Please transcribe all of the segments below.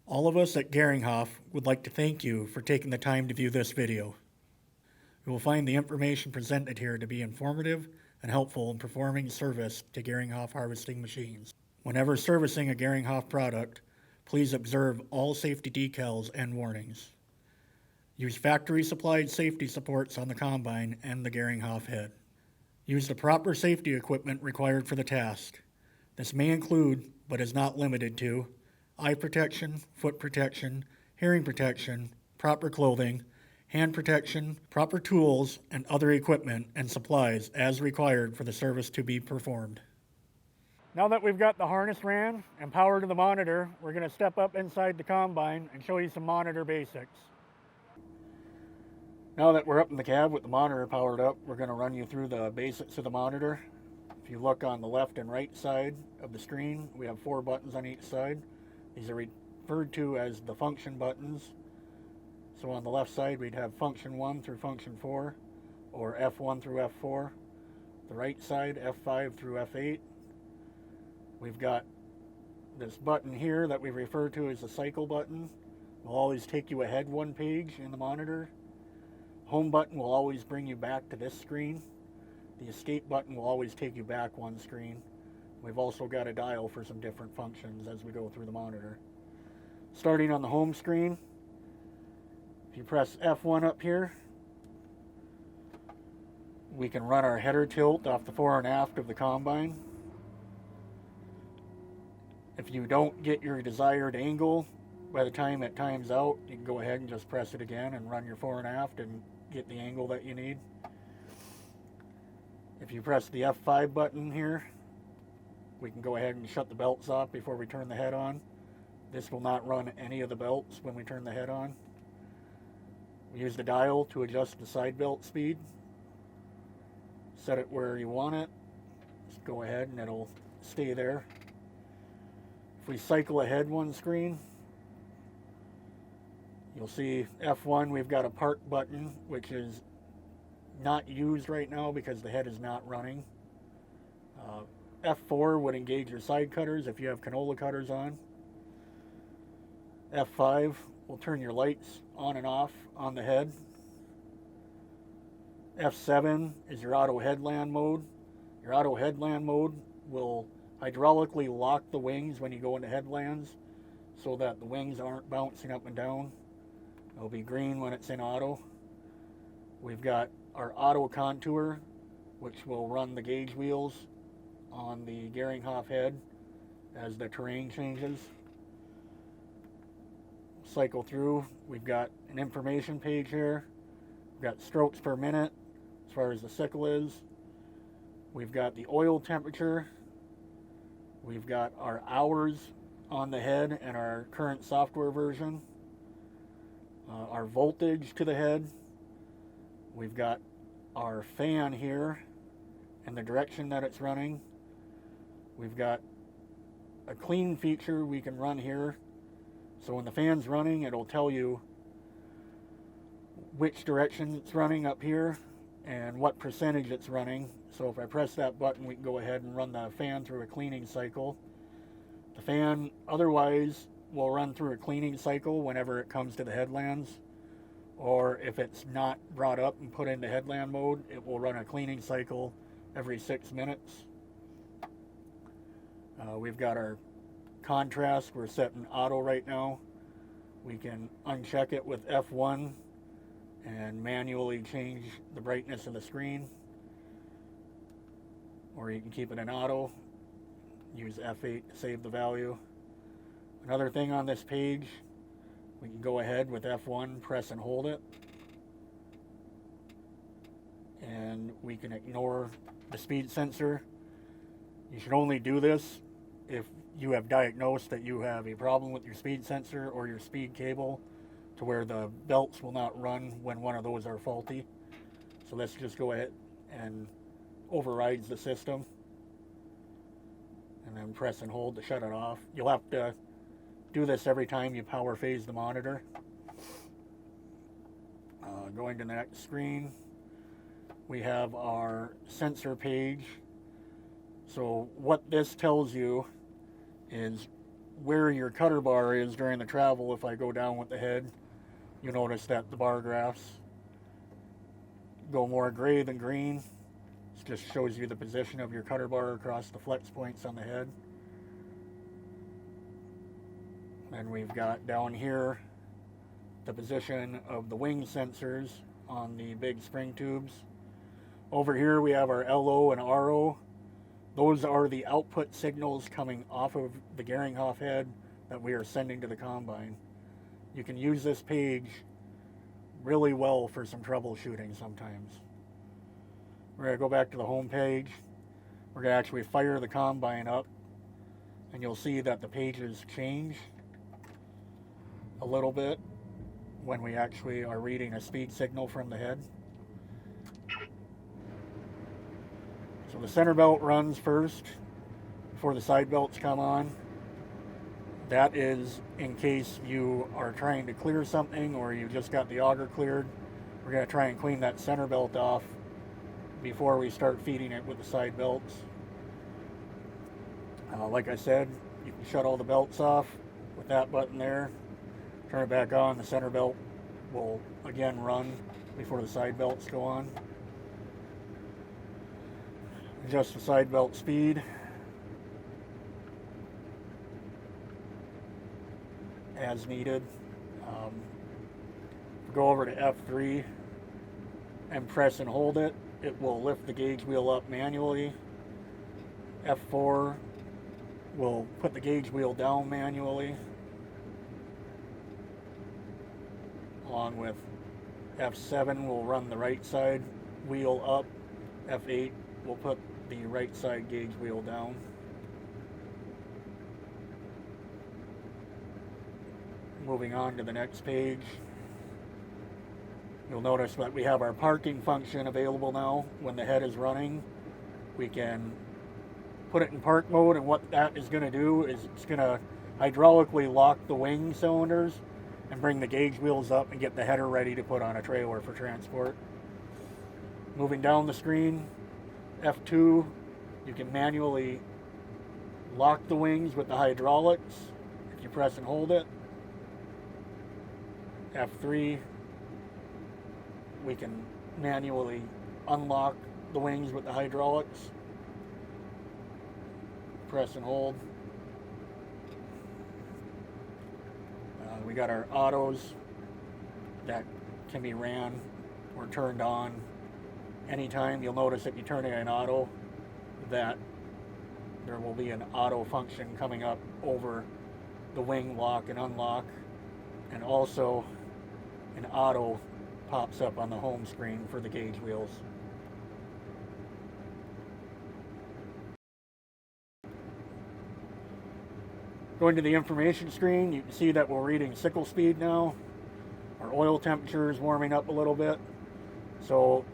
All of us at Geringhoff would like to thank you for taking the time to view this video. You will find the information presented here to be informative and helpful in performing service to Geringhoff harvesting machines. Whenever servicing a Geringhoff product, please observe all safety decals and warnings. Use factory-supplied safety supports on the combine and the Geringhoff head. Use the proper safety equipment required for the task. This may include, but is not limited to, eye protection, foot protection, hearing protection, proper clothing, hand protection, proper tools, and other equipment and supplies as required for the service to be performed. Now that we've got the harness ran and power to the monitor, we're going to step up inside the combine and show you some monitor basics. Now that we're up in the cab with the monitor powered up, we're going to run you through the basics of the monitor. If you look on the left and right side of the screen, we have 4 buttons on each side. These are referred to as the function buttons. So on the left side, we'd have function 1 through function 4, or F1 through F4. The right side, F5 through F8. We've got this button here that we refer to as the cycle button. Will always take you ahead 1 page in the monitor. Home button will always bring you back to this screen. The escape button will always take you back 1 screen. We've also got a dial for some different functions as we go through the monitor. Starting on the home screen, if you press F1 up here, we can run our header tilt off the fore and aft of the combine. If you don't get your desired angle by the time it times out, you can go ahead and just press it again and run your fore and aft and get the angle that you need. If you press the F5 button here, we can go ahead and shut the belts off before we turn the head on. This will not run any of the belts when we turn the head on. We use the dial to adjust the side belt speed. Set it where you want it. Just go ahead and it'll stay there. If we cycle ahead 1 screen, you'll see F1, we've got a park button, which is not used right now because the head is not running. F4 would engage your side cutters if you have canola cutters on. F5 will turn your lights on and off on the head. F7 is your auto headland mode. Your auto headland mode will hydraulically lock the wings when you go into headlands so that the wings aren't bouncing up and down. It'll be green when it's in auto. We've got our auto contour, which will run the gauge wheels on the Geringhoff head as the terrain changes. Cycle through, we've got an information page here. We've got strokes per minute as far as the sickle is. We've got the oil temperature. We've got our hours on the head and our current software version. Our voltage to the head. We've got our fan here and the direction that it's running. We've got a clean feature we can run here. So when the fan's running, it'll tell you which direction it's running up here and what percentage it's running. So if I press that button, we can go ahead and run the fan through a cleaning cycle. The fan otherwise will run through a cleaning cycle whenever it comes to the headlands, or if it's not brought up and put into headland mode, it will run a cleaning cycle every 6 minutes. We've got our contrast. We're setting auto right now. We can uncheck it with F1 and manually change the brightness of the screen, or you can keep it in auto. Use F8 to save the value. Another thing on this page, we can go ahead with F1, press and hold it, and we can ignore the speed sensor. You should only do this if you have diagnosed that you have a problem with your speed sensor or your speed cable to where the belts will not run when one of those are faulty. So let's just go ahead and overrides the system, and then press and hold to shut it off. You'll have to do this every time you power phase the monitor. Going to the next screen, we have our sensor page. So what this tells you is where your cutter bar is during the travel. If I go down with the head, you'll notice that the bar graphs go more gray than green. It just shows you the position of your cutter bar across the flex points on the head. And we've got down here the position of the wing sensors on the big spring tubes. Over here we have our LO and RO. Those are the output signals coming off of the Geringhoff head that we are sending to the combine. You can use this page really well for some troubleshooting sometimes. We're going to go back to the home page. We're going to actually fire the combine up, and you'll see that the pages change a little bit when we actually are reading a speed signal from the head. So the center belt runs first before the side belts come on. That is in case you are trying to clear something or you just got the auger cleared. We're going to try and clean that center belt off before we start feeding it with the side belts. Like I said, you can shut all the belts off with that button there. Turn it back on. The center belt will again run before the side belts go on. Adjust the side belt speed. As needed. Go over to F3 and press and hold it. It will lift the gauge wheel up manually. F4 will put the gauge wheel down manually. Along with F7 will run the right side wheel up. F8 will put the right side gauge wheel down. Moving on to the next page, you'll notice that we have our parking function available now. When the head is running, we can put it in park mode, and what that is going to do is it's going to hydraulically lock the wing cylinders and bring the gauge wheels up and get the header ready to put on a trailer for transport. Moving down the screen, F2, you can manually lock the wings with the hydraulics if you press and hold it. F3, we can manually unlock the wings with the hydraulics. Press and hold. We got our autos that can be ran or turned on anytime. You'll notice if you turn it in auto that there will be an auto function coming up over the wing lock and unlock, and also an auto pops up on the home screen for the gauge wheels. Going to the information screen, you can see that we're reading sickle speed now. Our oil temperature is warming up a little bit. So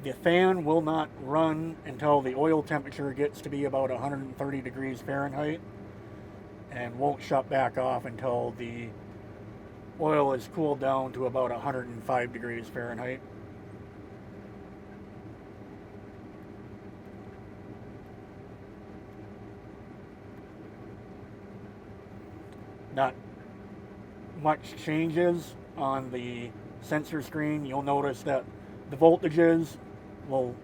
the fan will not run until the oil temperature gets to be about 130 degrees Fahrenheit, and won't shut back off until the oil is cooled down to about 105 degrees Fahrenheit. Not much changes on the sensor screen. You'll notice that the voltages will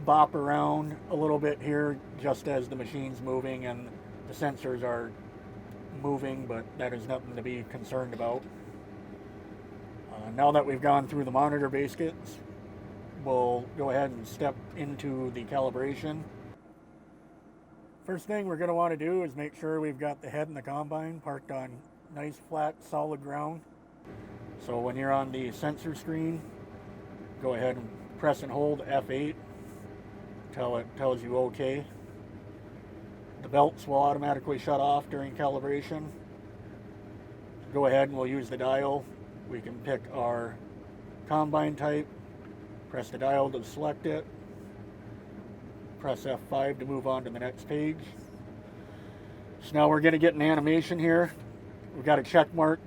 bop around a little bit here just as the machine's moving and the sensors are moving, but that is nothing to be concerned about. Now that we've gone through the monitor baskets, we'll go ahead and step into the calibration. First thing we're going to want to do is make sure we've got the head and the combine parked on nice flat solid ground. So when you're on the sensor screen, go ahead and press and hold F8 until it tells you OK. The belts will automatically shut off during calibration. Go ahead and we'll use the dial. We can pick our combine type, press the dial to select it, press F5 to move on to the next page. So now we're going to get an animation here. We've got a check mark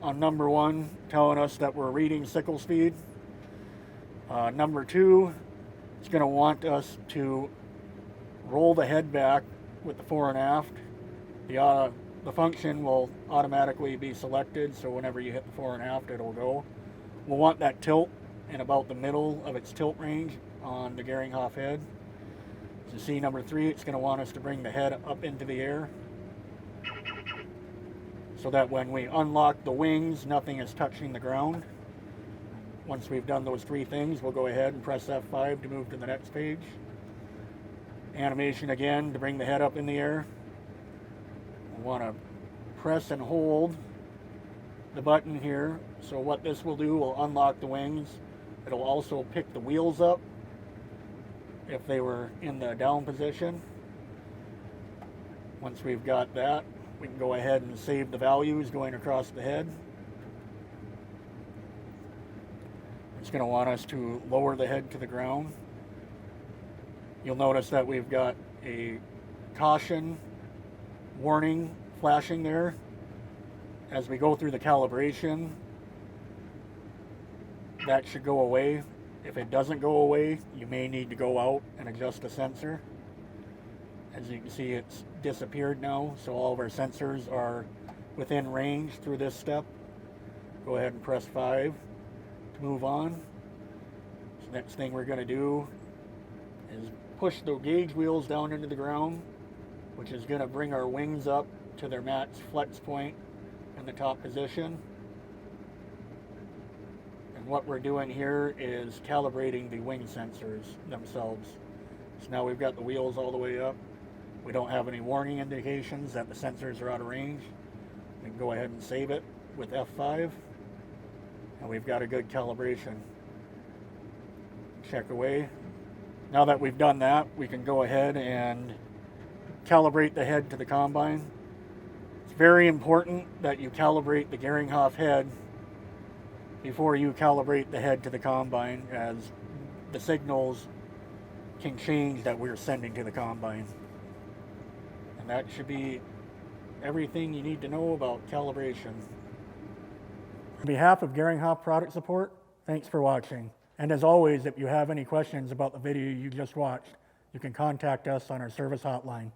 on number 1 telling us that we're reading sickle speed. Number 2, it's going to want us to roll the head back with the fore and aft. The the function will automatically be selected, so whenever you hit the 4 1/2, it'll go. We'll want that tilt in about the middle of its tilt range on the Geringhoff head. So see number 3, it's going to want us to bring the head up into the air so that when we unlock the wings, nothing is touching the ground. Once we've done those 3 things, we'll go ahead and press F5 to move to the next page. Animation again to bring the head up in the air. We'll want to press and hold the button here. So what this will do will unlock the wings. It'll also pick the wheels up if they were in the down position. Once we've got that, we can go ahead and save the values going across the head. It's going to want us to lower the head to the ground. You'll notice that we've got a caution warning flashing there. As we go through the calibration, that should go away. If it doesn't go away, you may need to go out and adjust the sensor. As you can see, it's disappeared now, so all of our sensors are within range through this step. Go ahead and press 5 to move on. So next thing we're going to do is push the gauge wheels down into the ground, which is going to bring our wings up to their max flex point in the top position. And what we're doing here is calibrating the wing sensors themselves. So now we've got the wheels all the way up. We don't have any warning indications that the sensors are out of range. We can go ahead and save it with F5, and we've got a good calibration. Check away. Now that we've done that, we can go ahead and calibrate the head to the combine. It's very important that you calibrate the Geringhoff head before you calibrate the head to the combine, as the signals can change that we're sending to the combine. And that should be everything you need to know about calibration. On behalf of Geringhoff Product Support, thanks for watching. And as always, if you have any questions about the video you just watched, you can contact us on our service hotline.